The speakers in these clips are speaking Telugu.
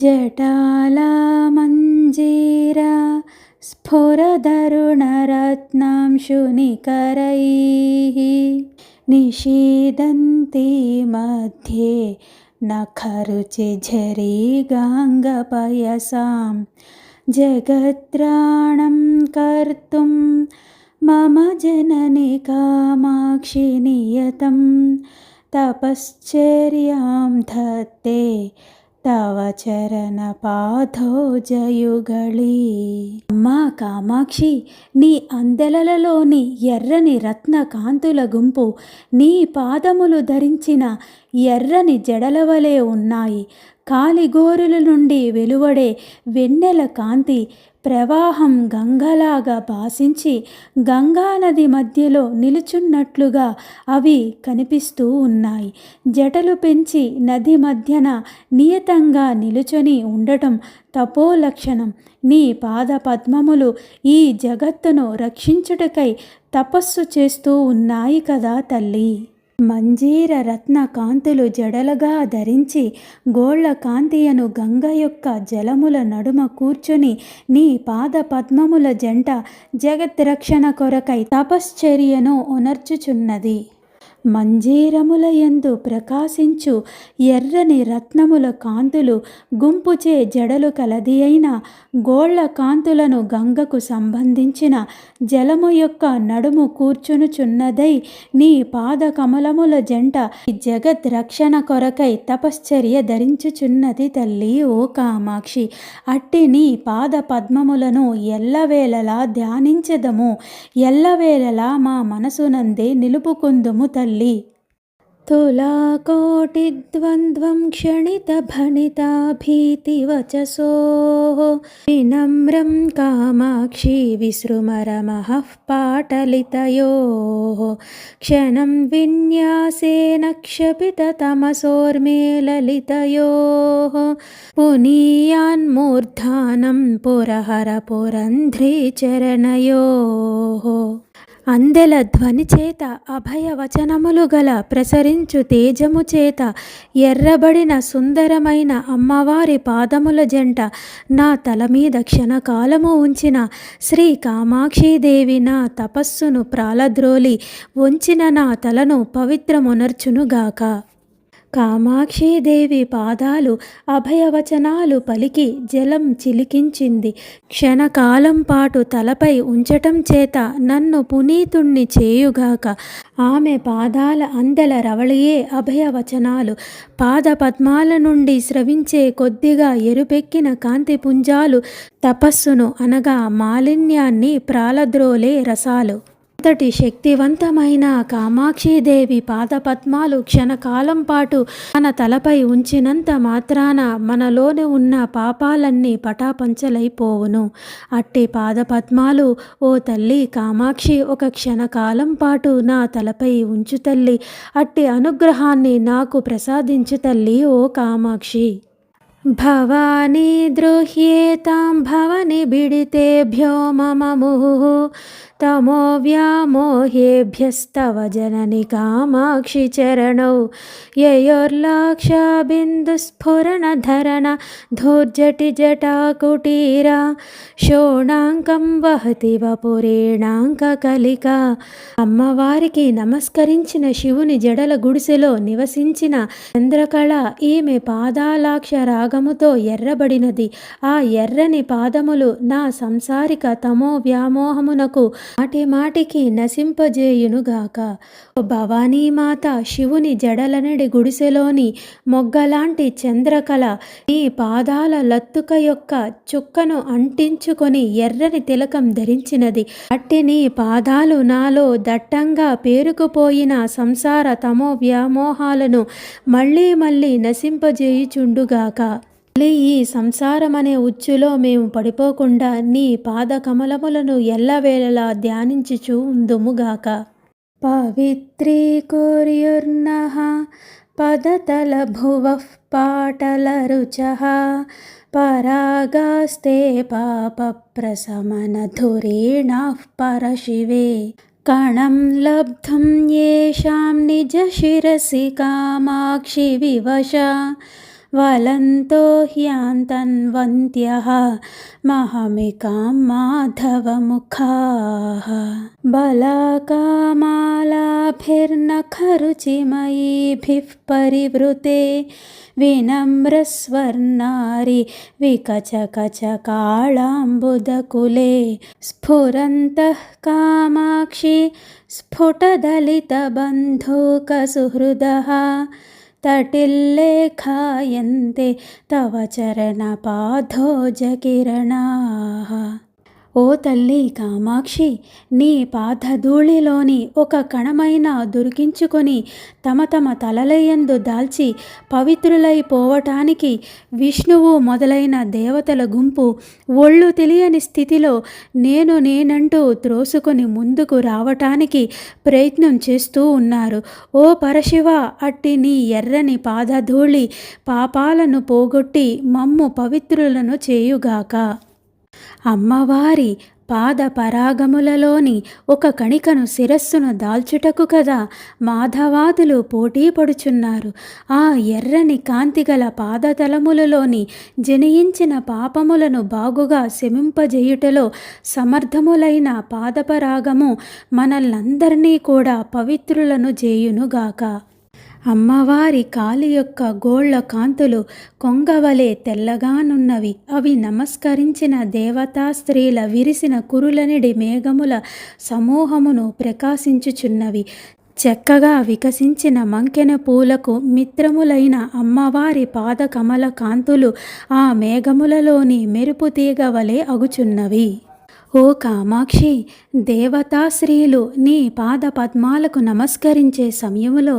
जटालामञ्जीरा स्फुरदरुणरत्नांशुनिकरैः निषीदन्ती मध्ये नखरुचिझरी गाङ्गपयसां जगत्राणं कर्तुं मम जननि कामाक्षि नियतं तपश्चर्यां धत्ते తవ చరణ పాదోజయుగళి. అమ్మా కామాక్షి, నీ అందెలలలోని ఎర్రని రత్న కాంతుల గుంపు నీ పాదములు ధరించిన ఎర్రని జడలవలే ఉన్నాయి. కాలిగోరుల నుండి వెలువడే వెన్నెల కాంతి ప్రవాహం గంగలాగా భాసించి గంగానది మధ్యలో నిలుచున్నట్లుగా అవి కనిపిస్తూ ఉన్నాయి. జటలు పెంచి నది మధ్యన నియతంగా నిలుచొని ఉండటం తపోలక్షణం. నీ పాద పద్మములు ఈ జగత్తును రక్షించుటకై తపస్సు చేస్తూ ఉన్నాయి కదా తల్లి. మంజీర రత్న కాంతులు జడలుగా ధరించి గోళ్ల కాంతియను గంగ యొక్క జలముల నడుమ కూర్చొని నీ పాద పద్మముల జంట జగద్రక్షణ కొరకై తపశ్చర్యను ఉనర్చుచున్నది. మంజీరముల యందు ప్రకాశించు ఎర్రని రత్నముల కాంతులు గుంపుచే జడలు కలది అయిన గోళ్ల కాంతులను గంగకు సంబంధించిన జలము యొక్క నడుము కూర్చునుచున్నదై నీ పాద కమలముల జంట జగత్ రక్షణ కొరకై తపశ్చర్య ధరించుచున్నది తల్లి. ఓ కామాక్షి, అట్టి నీ పాద పద్మములను ఎల్లవేళలా ధ్యానించదము, ఎల్లవేళలా మా మనసునందే నిలుపుకుందుము తల్లి. తులాకోటిద్వంద్వం క్షణితభణితాభీతివచసో వినమ్రం కామాక్షి విసృమరమః పాటలితయోః క్షణం విన్యాసేన క్షపితతమసోర్మేలలితయోః పునీయాన్మూర్ధానం పురహర పురంధ్రీ చరణయోః. అందెల ధ్వని చేత అభయవచనములు గల ప్రసరించు తేజము చేత ఎర్రబడిన సుందరమైన అమ్మవారి పాదముల జంట నా తల మీద క్షణకాలము ఉంచిన శ్రీ కామాక్షీదేవి నా తపస్సును ప్రాలద్రోలి వంచిన నా తలను పవిత్రమునర్చునుగాక. కామాక్షీదేవి పాదాలు అభయవచనాలు పలికి జలం చిలికించింది. క్షణకాలం పాటు తలపై ఉంచటం చేత నన్ను పునీతుణ్ణి చేయుగాక. ఆమె పాదాల అందెల రవళియే అభయవచనాలు. పాద పద్మాల నుండి స్రవించే కొద్దిగా ఎరుపెక్కిన కాంతి పుంజాలు తపస్సును అనగా మాలిన్యాన్ని ప్రాలద్రోలే రసాలు. అంతటి శక్తివంతమైన కామాక్షీదేవి పాదపద్మాలు క్షణకాలం పాటు మన తలపై ఉంచినంత మాత్రాన మనలోని ఉన్న పాపాలన్నీ పటాపంచలైపోవును. అట్టి పాదపద్మాలు ఓ తల్లి కామాక్షి ఒక క్షణకాలం పాటు నా తలపై ఉంచు తల్లి. అట్టి అనుగ్రహాన్ని నాకు ప్రసాదించు తల్లి. ఓ కామాక్షి. భవానీ ద్రోహ్యేతాం భవని బిడితేభ్యో మమ ముహుః తమో వ్యామోహేభ్యస్తవ జనని కామాక్షి చరణౌ యయోర్లాక్షాబిందుస్ఫురణధరణ ధూర్జటి జటాకుటీరా శోణాంకం వహతి వపురేణాంక కలిక. అమ్మవారికి నమస్కరించిన శివుని జడల గుడిసెలో నివసించిన చంద్రకళ ఈమె పాదాలాక్ష రాగముతో ఎర్రబడినది. ఆ ఎర్రని పాదములు నా సంసారిక తమో వ్యామోహమునకు మాటి మాటికి నశింపజేయునుగాక. భవానీమాత శివుని జడలనడి గుడిసెలోని మొగ్గలాంటి చంద్రకళ నీ పాదాల లత్తుక యొక్క చుక్కను అంటించుకొని ఎర్రని తిలకం ధరించినది. అట్టి నీ పాదాలు నాలో దట్టంగా పేరుకుపోయిన సంసార తమో వ్యామోహాలను మళ్ళీ మళ్ళీ నశింపజేయుచుండుగాక. ఈ సంసారమనే ఉచ్చులో మేము పడిపోకుండా నీ పాద కమలములను ఎల్లవేళలా ధ్యానించుచూ ఉందుముగాక. పవిత్రీకుర్యుర్నః పదతల భువః పాటలరుచః పరాగాస్తే పాప ప్రశమనధురీణాః పరశివే కణం లబ్ధుం యేషాం నిజ శిరసి కామాక్షి వివశ వలంతో హ్యాంతన్వంత్యః మహమికాం మాధవముఖాః బలాకామాలాభిర్నఖరుచిమయీభిః పరివృతే వినమ్రస్వర్ణారి వికచకచకాళాంబుదకులే స్ఫురంతః కామాక్షి స్ఫుటదలితబంధూకసుహృదः తటిల్లేఖాయంతే తవ చరణపాదోజకిరణాః. ఓ తల్లి కామాక్షి, నీ పాదధూళిలోని ఒక కణమైన దొరికించుకొని తమ తమ తలలయందు దాల్చి పవిత్రులైపోవటానికి విష్ణువు మొదలైన దేవతల గుంపు ఒళ్ళు తెలియని స్థితిలో నేనంటూ త్రోసుకొని ముందుకు రావటానికి ప్రయత్నం చేస్తూ ఉన్నారు. ఓ పరశివ, అట్టి నీ ఎర్రని పాదధూళి పాపాలను పోగొట్టి మమ్ము పవిత్రులను చేయుగాక. అమ్మవారి పాద పరాగములలోని ఒక కణికను శిరస్సును దాల్చుటకు కదా మాధవాదులు పోటీ పడుచున్నారు. ఆ ఎర్రని కాంతిగల పాదతలములలోని జనియించిన పాపములను బాగుగా శమింపజేయుటలో సమర్థములైన పాదపరాగము మనల్నందరినీ కూడా పవిత్రులను చేయునుగాక. అమ్మవారి కాలి యొక్క గోళ్ల కాంతులు కొంగవలే తెల్లగానున్నవి. అవి నమస్కరించిన దేవతా స్త్రీల విరిసిన కురులనిడి మేఘముల సమూహమును ప్రకాశించుచున్నవి. చక్కగా వికసించిన మంకెన పూలకు మిత్రములైన అమ్మవారి పాదకమల కాంతులు ఆ మేఘములలోని మెరుపు తీగ వలె అగుచున్నవి. ఓ కామాక్షి, దేవతాశ్రీలు నీ పాద పద్మాలకు నమస్కరించే సమయములో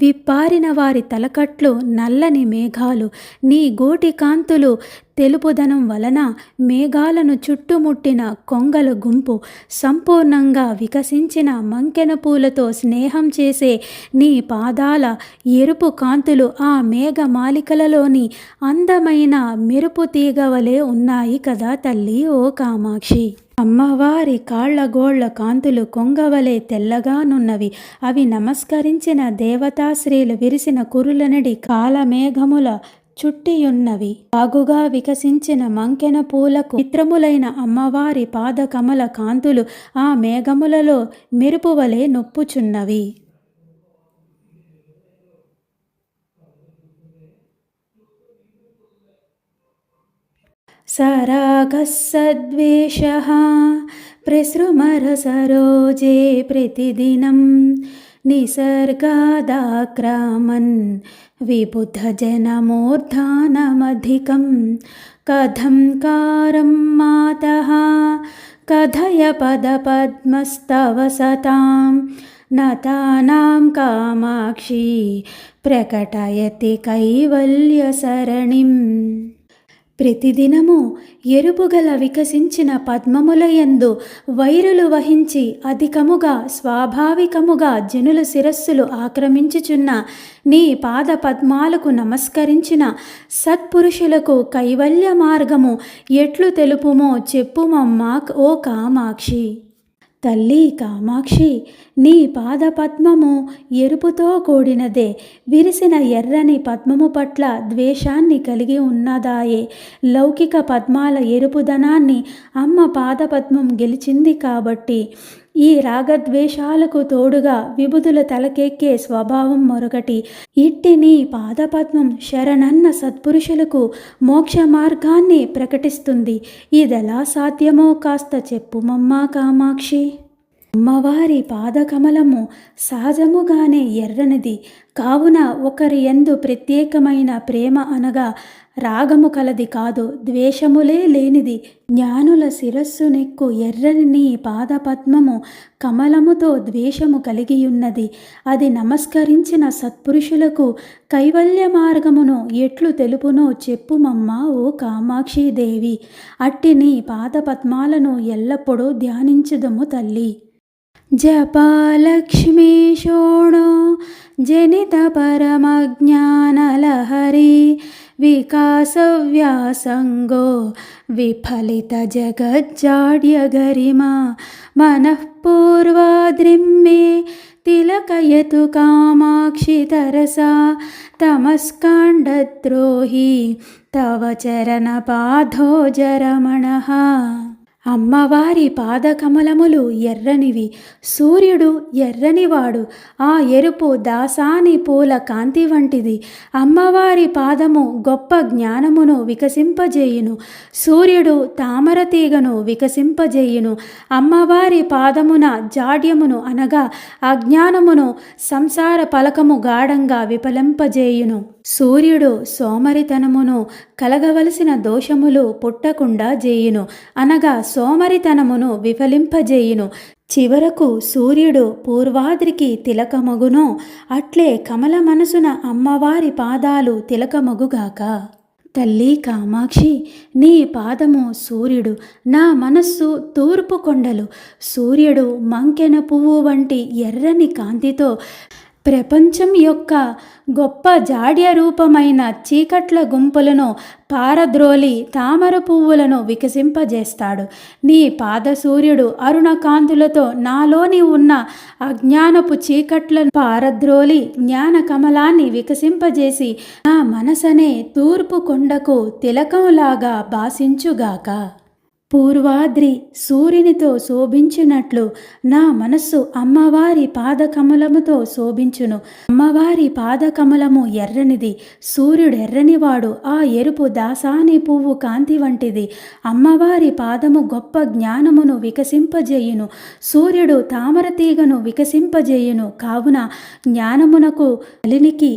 విప్పారిన వారి తలకట్లు నల్లని మేఘాలు, నీ గోటి కాంతులు తెలుపుదనం వలన మేఘాలను చుట్టుముట్టిన కొంగల గుంపు, సంపూర్ణంగా వికసించిన మంకెన పూలతో స్నేహం చేసే నీ పాదాల ఎరుపు కాంతులు ఆ మేఘమాలికలలోని అందమైన మెరుపు తీగ వలె ఉన్నాయి కదా తల్లి. ఓ కామాక్షి, అమ్మవారి కాళ్లగోళ్ల కాంతులు కొంగవలే తెల్లగానున్నవి. అవి నమస్కరించిన దేవతాశ్రీలు విరిసిన కురులనడి కాలమేఘముల చుట్టియున్నవి. బాగుగా వికసించిన మంకెన పూలకు మిత్రములైన అమ్మవారి పాదకమల కాంతులు ఆ మేఘములలో మెరుపువలే నొప్పుచున్నవి. సరాగः సద్వేషః ప్రసృమరసరోజే ప్రతిదినం నిసర్గాదాక్రామన్ విబుధజనమూర్ధానమధికం కథం కారం మాతః కథయ పదపద్మస్తవ సతాం నతానాం కామాక్షి ప్రకటయతి కైవల్యసరణిం. ప్రతిదినము ఎరుపుగల వికసించిన పద్మములయందు వైరులు వహించి అధికముగా స్వాభావికముగా జనుల శిరస్సులు ఆక్రమించుచున్న నీ పాద పద్మాలకు నమస్కరించిన సత్పురుషులకు కైవల్య మార్గము ఎట్లు తెలుపుమో చెప్పుమమ్మా ఓ కామాక్షి. తల్లి కామాక్షి, నీ పాదపద్మము ఎరుపుతో కూడినదే. విరిసిన ఎర్రని పద్మము పట్ల ద్వేషాన్ని కలిగి ఉన్నదాయే. లౌకిక పద్మాల ఎరుపుదనాన్ని అమ్మ పాదపద్మం గెలిచింది కాబట్టి ఈ రాగద్వేషాలకు తోడుగా విభుదుల తలకెక్కే స్వభావం మరొకటి. ఇట్టి నీ పాదపద్మం శరణన్న సత్పురుషులకు మోక్ష మార్గాన్ని ప్రకటిస్తుంది. ఇదెలా సాధ్యమో కాస్త చెప్పుమమ్మా కామాక్షి. అమ్మవారి పాదకమలము సహజముగానే ఎర్రనిది కావున ఒకరి యందు ప్రత్యేకమైన ప్రేమ అనగా రాగము కలది కాదు, ద్వేషములే లేనిది. జ్ఞానుల శిరస్సు నెక్కు ఎర్రని నీ పాదపద్మము కమలముతో ద్వేషము కలిగియున్నది. అది నమస్కరించిన సత్పురుషులకు కైవల్య మార్గమును ఎట్లు తెలుపునో చెప్పుమమ్మా ఓ కామాక్షీదేవి. అట్టి నీ పాదపద్మాలను ఎల్లప్పుడూ ధ్యానించుదము తల్లి. జపాలక్ష్మీ శోణో జనిత పరమజ్ఞానలహరి వికాసవ్యాసంగో విఫలిత జగజ్జాడ్య గరిమా మనఃపూర్వాద్రిమ్మే తిలకయతు కామాక్షి తరసా తమస్కాండద్రోహి తవ చరణ పాదోజరమణః. అమ్మవారి పాదకమలములు ఎర్రనివి, సూర్యుడు ఎర్రనివాడు. ఆ ఎరుపు దాసాని పూల కాంతి వంటిది. అమ్మవారి పాదము గొప్ప జ్ఞానమును వికసింపజేయును. సూర్యుడు తామర తీగను వికసింపజేయును. అమ్మవారి పాదమున జాడ్యమును అనగా అజ్ఞానమును, సంసార పలకము గాఢంగా విఫలింపజేయును. సూర్యుడు సోమరితనమును, కలగవలసిన దోషములు పుట్టకుండా చేయును అనగా సోమరితనమును విఫలింపజేయును. చివరకు సూర్యుడు పూర్వాద్రికి తిలకమగునో అట్లే కమల మనసున అమ్మవారి పాదాలు తిలకమగుగాక. తల్లి కామాక్షి, నీ పాదము సూర్యుడు, నా మనస్సు తూర్పు కొండలు. సూర్యుడు మంకెన పువ్వు వంటి ఎర్రని కాంతితో ప్రపంచం యొక్క గొప్ప జాడ్య రూపమైన చీకట్ల గుంపులను పారద్రోలి తామర పువ్వులను వికసింపజేస్తాడు. నీ పాద సూర్యుడు అరుణకాంతులతో నాలోని ఉన్న అజ్ఞానపు చీకట్లను పారద్రోలి జ్ఞాన కమలాన్ని వికసింపజేసి నా మనసనే తూర్పు కొండకు తిలకంలాగా భాసించుగాక. పూర్వాద్రి సూర్యునితో శోభించినట్లు నా మనస్సు అమ్మవారి పాదకమలముతో శోభించును. అమ్మవారి పాదకమలము ఎర్రనిది, సూర్యుడు ఎర్రనివాడు. ఆ ఎరుపు దాసాని పువ్వు కాంతి వంటిది. అమ్మవారి పాదము గొప్ప జ్ఞానమును వికసింపజేయును. సూర్యుడు తామర తీగను వికసింపజేయును. కావున జ్ఞానమునకు నలినికి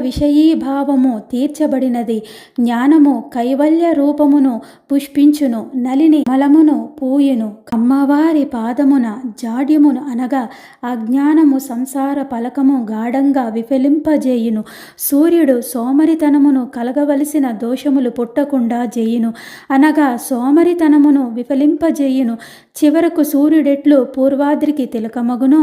విషయీభావము తీర్చబడినది. జ్ఞానము కైవల్య రూపమును పుష్పించును, నలిని మలమును పూయును. అమ్మవారి పాదమున జాడ్యమును అనగా అజ్ఞానము, సంసార పలకము గాఢంగా విఫలింపజేయును. సూర్యుడు సోమరితనమును, కలగవలసిన దోషములు పుట్టకుండా చేయును అనగా సోమరితనమును విఫలింపజేయును. చివరకు సూర్యుడెట్లు పూర్వాద్రికి తిలకమగునో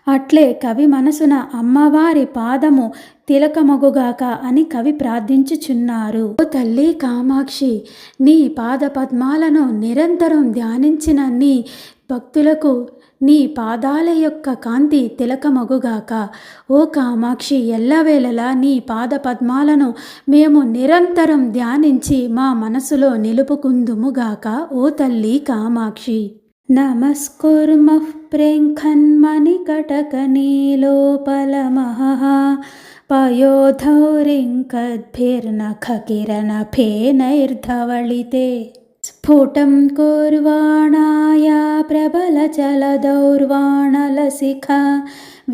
అట్లే కవి మనసున అమ్మవారి పాదము తిలకమగుగాక అని కవి ప్రార్థించుచున్నారు. ఓ తల్లి కామాక్షి, నీ పాద పద్మాలను నిరంతరం ధ్యానించిన నీ భక్తులకు నీ పాదాల యొక్క కాంతి తిలకమగుగాక. ఓ కామాక్షి, ఎల్లవేళలా నీ పాద పద్మాలను మేము నిరంతరం ధ్యానించి మా మనసులో నిలుపుకుందుముగాక. ఓ తల్లి కామాక్షి. నమస్కుర్మః ప్రేంఖన్మణికటకనీలోపలమహః పయోధౌరింకద్భిర్నఖకిరణఫేనైర్ధవళితే స్ఫుటం కుర్వాణాయా ప్రబలచలదౌర్వాణలసిఖా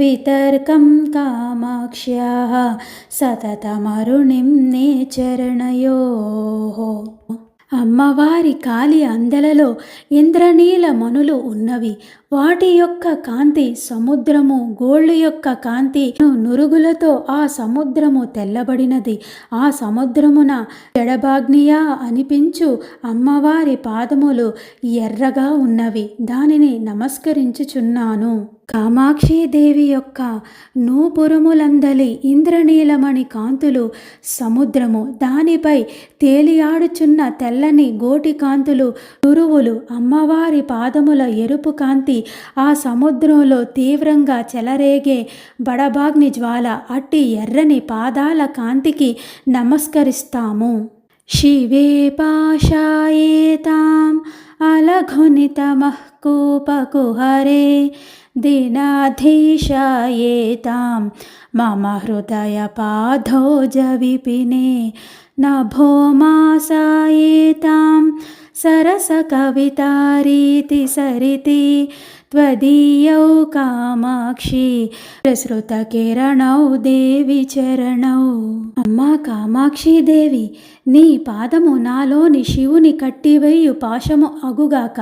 వితర్కం కామాక్ష్యాః సతతమరుణిం నే చరణయోః. అమ్మవారి కాలి అందలలో ఇంద్రనీల మణులు ఉన్నవి. వాటి యొక్క కాంతి సముద్రము, గోళ్ళు యొక్క కాంతి నురుగులతో ఆ సముద్రము తెల్లబడినది. ఆ సముద్రమున జడభాగ్నియా అనిపించు అమ్మవారి పాదములు ఎర్రగా ఉన్నవి. దానిని నమస్కరించుచున్నాను. కామాక్షీదేవి యొక్క నూపురములందలి ఇంద్రనీలమణి కాంతులు సముద్రము, దానిపై తేలియాడుచున్న తెల్లని గోటి కాంతులు నురువులు. అమ్మవారి పాదముల ఎరుపు కాంతి ఆ సముద్రంలో తీవ్రంగా చెలరేగే బడబాగ్ని జ్వాల. అట్టి ఎర్రని పాదాల కాంతికి నమస్కరిస్తాము. శివే పాశాయేతాం అలఘునితమః కూపకుహరే దినాధీశాయేతాం మమ హృదయ పాదోజ విపినే నభోమాసాయేతాం సరస కవితారీతి సరితి త్వదీయౌ కామాక్షి ప్రసృత కిరణౌ దేవి చరణౌ. అమ్మా కామాక్షి దేవి, నీ పాదము నాలోని శివుని కట్టివేయు పాశము అగుగాక.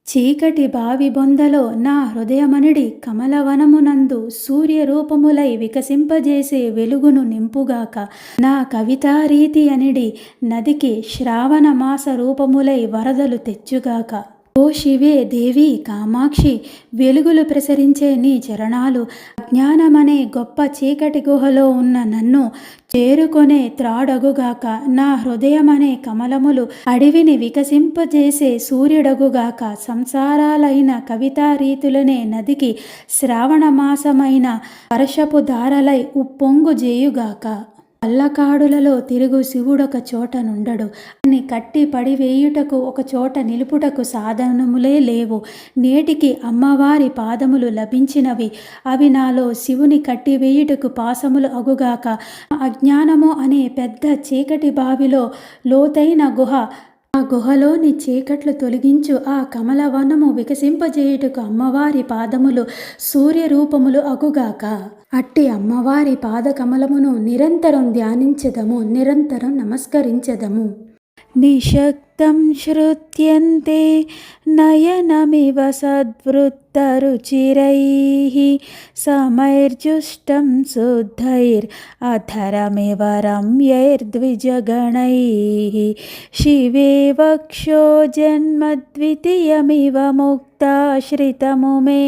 చీకటి బావి బొందలో నా హృదయమనిడి కమలవనమునందు సూర్యరూపములై వికసింపజేసే వెలుగును నింపుగాక. నా కవితారీతి అనిడి నదికి శ్రావణ మాస రూపములై వరదలు తెచ్చుగాక. ఓ శివే దేవి కామాక్షి, వెలుగులు ప్రసరించే నీ చరణాలు అజ్ఞానమనే గొప్ప చీకటి గుహలో ఉన్న నన్ను చేరుకొనే త్రాడగుగాక. నా హృదయమనే కమలములు అడవిని వికసింపజేసే సూర్యుడగుగాక. సంసారాలైన కవితారీతులనే నదికి శ్రావణమాసమైన వర్షపు ధారలై ఉప్పొంగు జేయుగాక. పల్లకాడులలో తిరుగు శివుడొక చోట నుండడు, అని కట్టి పడివేయుటకు ఒక చోట నిలుపుటకు సాధనములే లేవు. నేటికి అమ్మవారి పాదములు లభించినవి, అవి నాలో శివుని కట్టివేయుటకు పాసములు అగుగాక. అజ్ఞానము అనే పెద్ద చీకటి బావిలో లోతైన గుహ, ఆ గుహలోని చీకట్లు తొలగించు ఆ కమలవనము వికసింపజేయుటకు అమ్మవారి పాదములు సూర్యరూపములు అగుగాక. అట్టి అమ్మవారి పాదకమలమును నిరంతరం ధ్యానించదము, నిరంతరం నమస్కరించదము. నిశక్తం శ్రుత్యంతే నయనమివ సద్వృత్తరుచిరైః సమైర్జుష్టం శుద్ధైరధరమివ రమ్యైర్ద్విజగణైః శివే వక్షో జన్మద్వితీయమివ ముక్తాశ్రితము మే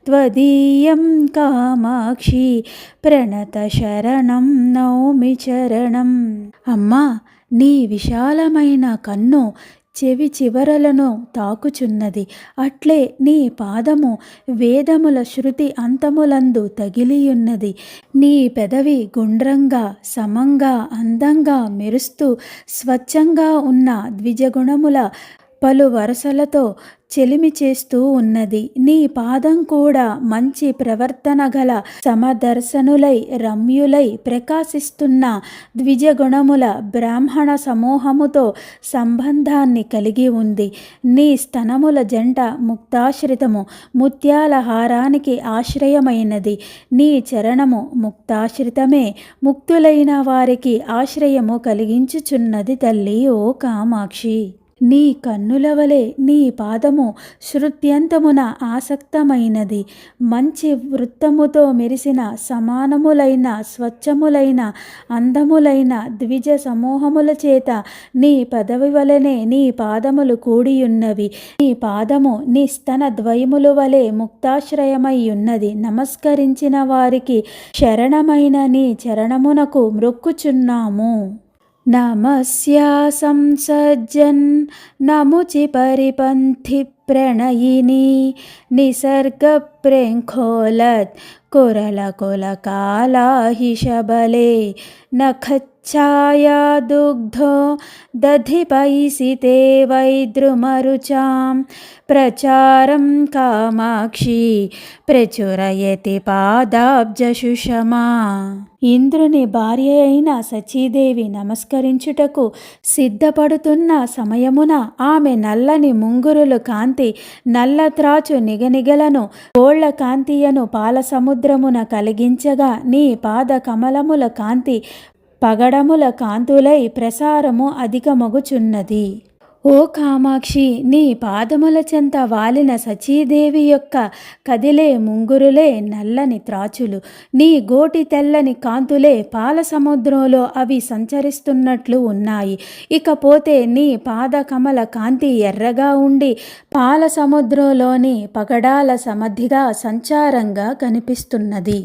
త్వదీయం కామాక్షి ప్రణతశరణం నౌమి చరణం. అమ్మా, నీ విశాలమైన కన్ను చెవి చివరలను తాకుచున్నది. అట్లే నీ పాదము వేదముల శృతి అంతములందు తగిలియున్నది. నీ పెదవి గుండ్రంగా సమంగా అందంగా మెరుస్తూ స్వచ్ఛంగా ఉన్న ద్విజగుణముల పలు వరసలతో చెలిమి చేస్తూ ఉన్నది. నీ పాదం కూడా మంచి ప్రవర్తన గల సమదర్శనులై రమ్యులై ప్రకాశిస్తున్న ద్విజగుణముల బ్రాహ్మణ సమూహముతో సంబంధాన్ని కలిగి ఉంది. నీ స్తనముల జంట ముక్తాశ్రితము, ముత్యాల హారానికి ఆశ్రయమైనది. నీ చరణము ముక్తాశ్రితమే, ముక్తులైన వారికి ఆశ్రయము కలిగించుచున్నది తల్లి. ఓ కామాక్షి, నీ కన్నుల వలె నీ పాదము శృత్యంతమున ఆసక్తమైనది. మంచి వృత్తముతో మెరిసిన సమానములైన స్వచ్ఛములైన అందములైన ద్విజ సమూహముల చేత నీ పదవి వలనే నీ పాదములు కూడియున్నవి. నీ పాదము నీ స్తన ద్వయముల వలె ముక్తాశ్రయమై ఉన్నది. నమస్కరించిన వారికి శరణమైన నీ చరణమునకు మ్రొక్కుచున్నాము. నమస్యాసం సజ్జన్ నముచి పరిపంథి ప్రణయిని నిసర్గ ప్రేంఖోలత్ కురల కుల కాళాహిషబలే నఖఛాయా దుగ్ధో దధిపైసితే వైద్రుమరుచాం ప్రచారం కామాక్షి ప్రచురయతి పాదాబ్జసుషమా. ఇంద్రుని భార్య అయిన సచీదేవి నమస్కరించుటకు సిద్ధపడుతున్న సమయమున ఆమె నల్లని ముంగురులు కాంతి, నల్ల త్రాచు నిగనిగలను, గోళ్ల కాంతియను పాల సముద్రమున కలిగించగా నీ పాద కమలముల కాంతి పగడముల కాంతులై ప్రసారము అధికమగుచున్నది. ఓ కామాక్షి, నీ పాదముల చెంత వాలిన సచీదేవి యొక్క కదిలే ముంగురులే నల్లని త్రాచులు, నీ గోటి తెల్లని కాంతులే పాల సముద్రంలో అవి సంచరిస్తున్నట్లు ఉన్నాయి. ఇకపోతే నీ పాద కమల కాంతి ఎర్రగా ఉండి పాల సముద్రంలోని పగడాల సమధిగా సంచారంగా కనిపిస్తున్నది.